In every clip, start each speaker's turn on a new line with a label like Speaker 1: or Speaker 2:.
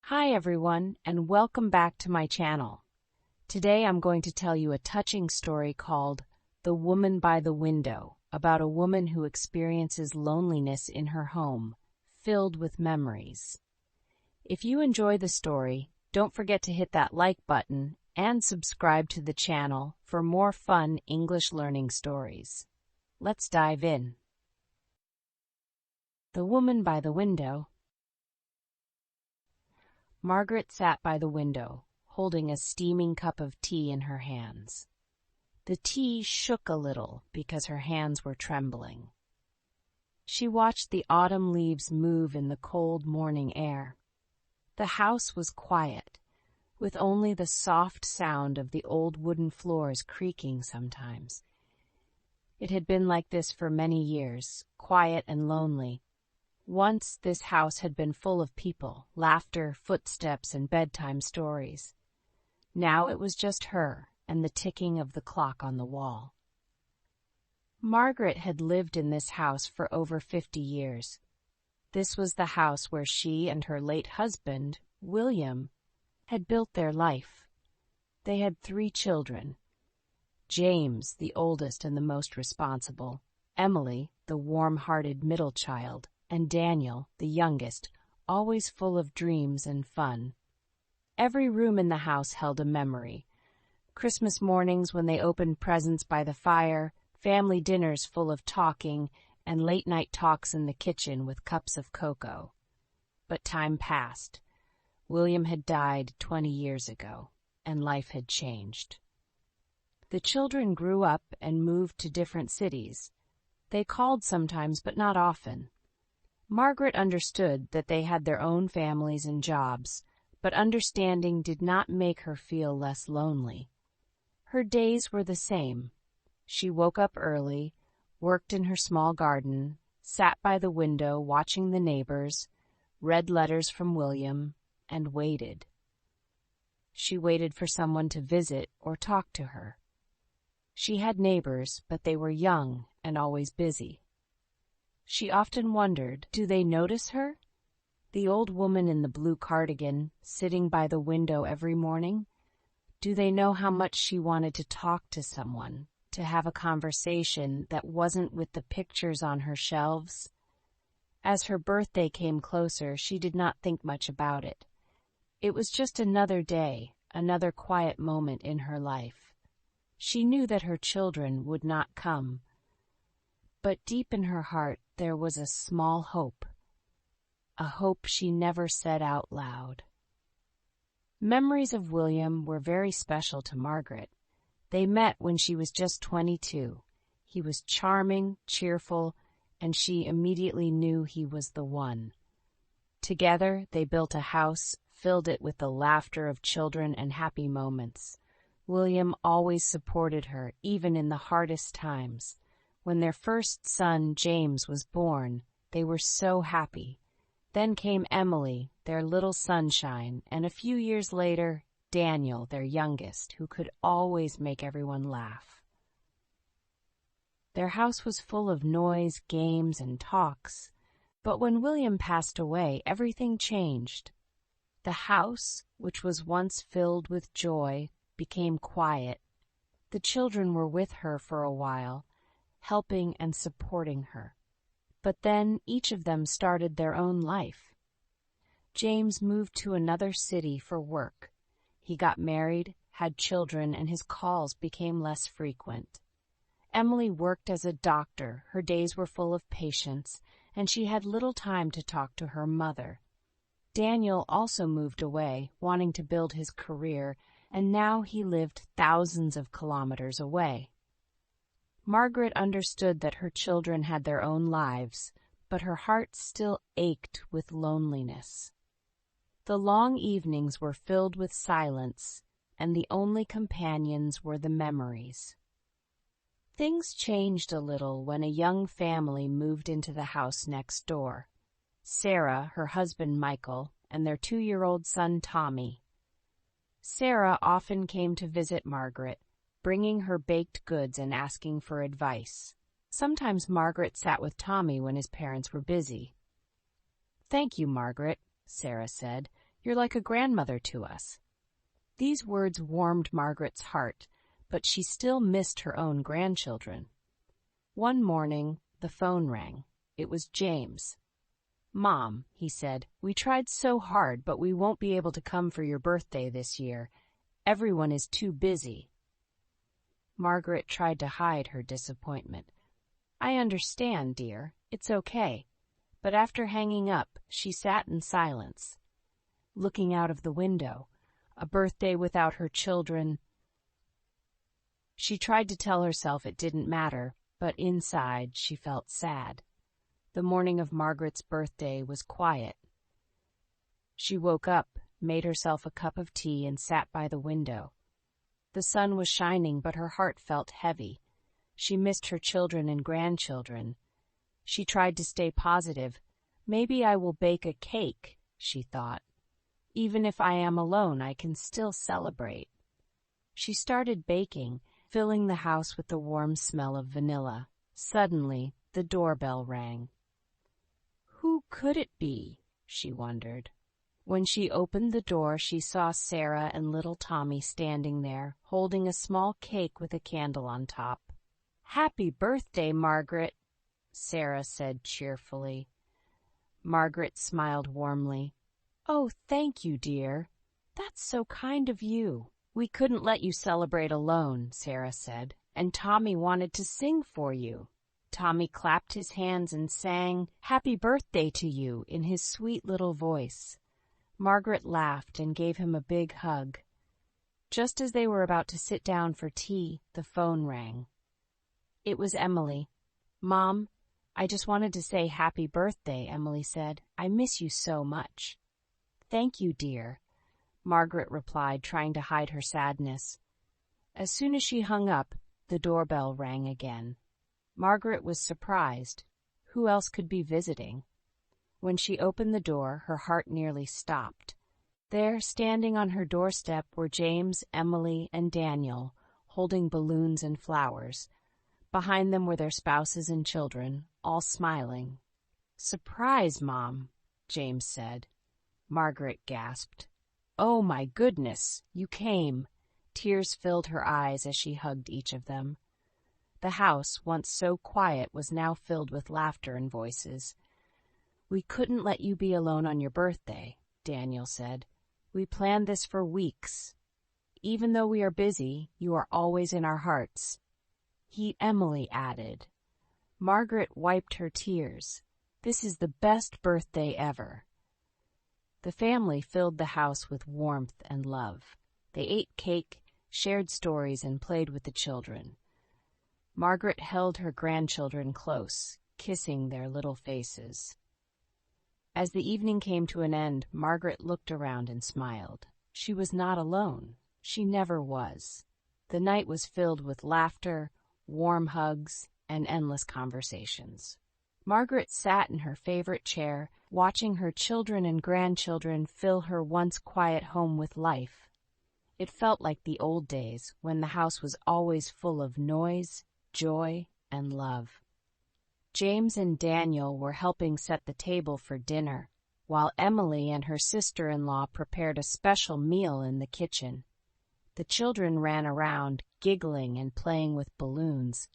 Speaker 1: Hi everyone, and welcome back to my channel. Today I'm going to tell you a touching story called The Woman by the Window, about a woman who experiences loneliness in her home, filled with memories. If you enjoy the story, don't forget to hit that like button and subscribe to the channel for more fun English learning stories. Let's dive in. The Woman by the Window. Margaret sat by the window, holding a steaming cup of tea in her hands. The tea shook a little because her hands were trembling. She watched the autumn leaves move in the cold morning air. The house was quiet, with only the soft sound of the old wooden floors creaking sometimes. It had been like this for many years, quiet and lonely. Once this house had been full of people, laughter, footsteps, and bedtime stories. Now it was just her and the ticking of the clock on the wall. Margaret had lived in this house for over 50 years. This was the house where she and her late husband, William, had built their life. They had 3 children. James, the oldest and the most responsible, Emily, the warm-hearted middle child, and Daniel, the youngest, always full of dreams and fun. Every room in the house held a memory. Christmas mornings when they opened presents by the fire, family dinners full of talking, and late-night talks in the kitchen with cups of cocoa. But time passed. William had died 20 years ago, and life had changed. The children grew up and moved to different cities. They called sometimes, but not often. Margaret understood that they had their own families and jobs, but understanding did not make her feel less lonely. Her days were the same. She woke up early, worked in her small garden, sat by the window watching the neighbors, read letters from William, and waited. She waited for someone to visit or talk to her. She had neighbors, but they were young and always busy. She often wondered, do they notice her? The old woman in the blue cardigan, sitting by the window every morning? Do they know how much she wanted to talk to someone, to have a conversation that wasn't with the pictures on her shelves? As her birthday came closer, she did not think much about it. It was just another day, another quiet moment in her life. She knew that her children would not come. But deep in her heart there was a small hope, a hope she never said out loud. Memories of William were very special to Margaret. They met when she was just 22. He was charming, cheerful, and she immediately knew he was the one. Together they built a house, filled it with the laughter of children and happy moments. William always supported her, even in the hardest times. When their first son, James, was born, they were so happy. Then came Emily, their little sunshine, and a few years later, Daniel, their youngest, who could always make everyone laugh. Their house was full of noise, games, and talks. But when William passed away, everything changed. The house, which was once filled with joy, became quiet. The children were with her for a while, helping and supporting her. But then each of them started their own life. James moved to another city for work. He got married, had children, and his calls became less frequent. Emily worked as a doctor. Her days were full of patients, and she had little time to talk to her mother. Daniel also moved away, wanting to build his career, and now he lived thousands of kilometers away. Margaret understood that her children had their own lives, but her heart still ached with loneliness. The long evenings were filled with silence, and the only companions were the memories. Things changed a little when a young family moved into the house next door. Sarah, her husband Michael, and their 2-year-old son Tommy. Sarah often came to visit Margaret, bringing her baked goods and asking for advice. Sometimes Margaret sat with Tommy when his parents were busy. "Thank you, Margaret," Sarah said. You're like a grandmother to us." These words warmed Margaret's heart, but she still missed her own grandchildren. One morning, the phone rang. It was James. "Mom," he said, "we tried so hard, but we won't be able to come for your birthday this year. Everyone is too busy." Margaret tried to hide her disappointment. "I understand, dear. It's okay." But after hanging up, she sat in silence, looking out of the window. A birthday without her children. She tried to tell herself it didn't matter, but inside she felt sad. The morning of Margaret's birthday was quiet. She woke up, made herself a cup of tea, and sat by the window. The sun was shining, but her heart felt heavy. She missed her children and grandchildren. She tried to stay positive. "Maybe I will bake a cake," she thought. "Even if I am alone, I can still celebrate." She started baking, filling the house with the warm smell of vanilla. Suddenly, the doorbell rang. Who could it be? She wondered. When she opened the door, she saw Sarah and little Tommy standing there, holding a small cake with a candle on top. "Happy birthday, Margaret," Sarah said cheerfully. Margaret smiled warmly. "Oh, thank you, dear. That's so kind of you." "We couldn't let you celebrate alone," Sarah said, "and Tommy wanted to sing for you." Tommy clapped his hands and sang, "Happy birthday to you," in his sweet little voice. Margaret laughed and gave him a big hug. Just as they were about to sit down for tea, the phone rang. It was Emily. "Mom, I just wanted to say happy birthday," Emily said. "I miss you so much." "Thank you, dear," Margaret replied, trying to hide her sadness. As soon as she hung up, the doorbell rang again. Margaret was surprised. Who else could be visiting? When she opened the door, her heart nearly stopped. There, standing on her doorstep, were James, Emily, and Daniel, holding balloons and flowers. Behind them were their spouses and children, all smiling. "Surprise, Mom," James said. Margaret gasped. "Oh, my goodness, you came." Tears filled her eyes as she hugged each of them. The house, once so quiet, was now filled with laughter and voices. "We couldn't let you be alone on your birthday," Daniel said. "We planned this for weeks. Even though we are busy, you are always in our hearts." Emily added. Margaret wiped her tears. "This is the best birthday ever." The family filled the house with warmth and love. They ate cake, shared stories, and played with the children. Margaret held her grandchildren close, kissing their little faces. As the evening came to an end, Margaret looked around and smiled. She was not alone. She never was. The night was filled with laughter, warm hugs, and endless conversations. Margaret sat in her favorite chair, watching her children and grandchildren fill her once quiet home with life. It felt like the old days, when the house was always full of noise, joy, and love. James and Daniel were helping set the table for dinner, while Emily and her sister-in-law prepared a special meal in the kitchen. The children ran around, giggling and playing with balloons.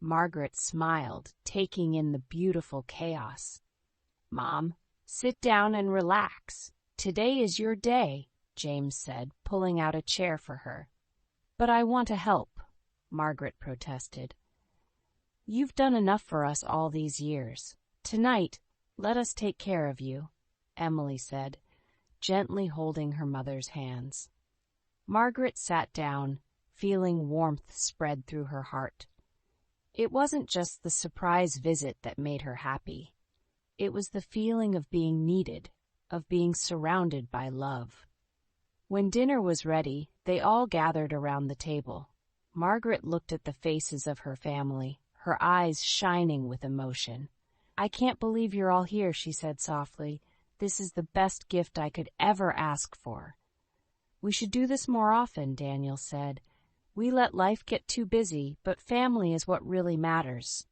Speaker 1: Margaret smiled, taking in the beautiful chaos. "Mom, sit down and relax. Today is your day," James said, pulling out a chair for her. "But I want to help," Margaret protested. "You've done enough for us all these years. Tonight, let us take care of you," Emily said, gently holding her mother's hands. Margaret sat down, feeling warmth spread through her heart. It wasn't just the surprise visit that made her happy. It was the feeling of being needed, of being surrounded by love. When dinner was ready, they all gathered around the table. Margaret looked at the faces of her family, her eyes shining with emotion. "I can't believe you're all here," she said softly. "This is the best gift I could ever ask for." "We should do this more often," Daniel said. "We let life get too busy, but family is what really matters."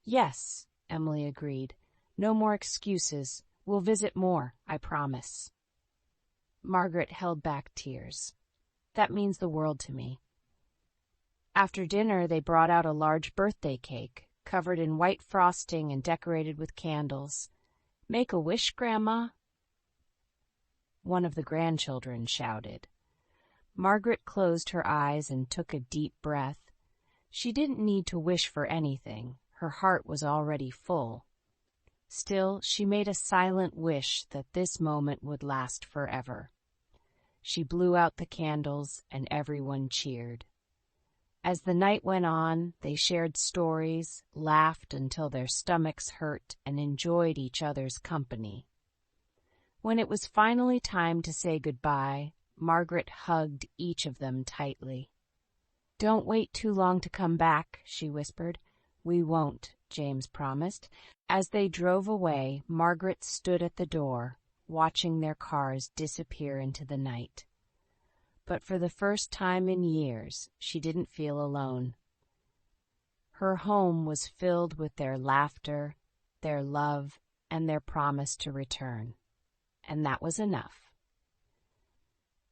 Speaker 1: "Yes," Emily agreed. "No more excuses. We'll visit more, I promise." Margaret held back tears. That means the world to me. After dinner, they brought out a large birthday cake, covered in white frosting and decorated with candles. "Make a wish, Grandma," one of the grandchildren shouted. Margaret closed her eyes and took a deep breath. She didn't need to wish for anything. Her heart was already full. Still, she made a silent wish that this moment would last forever. She blew out the candles, and everyone cheered. As the night went on, they shared stories, laughed until their stomachs hurt, and enjoyed each other's company. When it was finally time to say goodbye, Margaret hugged each of them tightly. "Don't wait too long to come back," she whispered. "We won't," James promised. As they drove away, Margaret stood at the door, watching their cars disappear into the night. But for the first time in years, she didn't feel alone. Her home was filled with their laughter, their love, and their promise to return. And that was enough.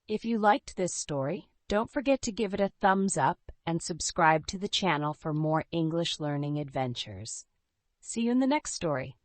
Speaker 1: If you liked this story, don't forget to give it a thumbs up and subscribe to the channel for more English learning adventures. See you in the next story.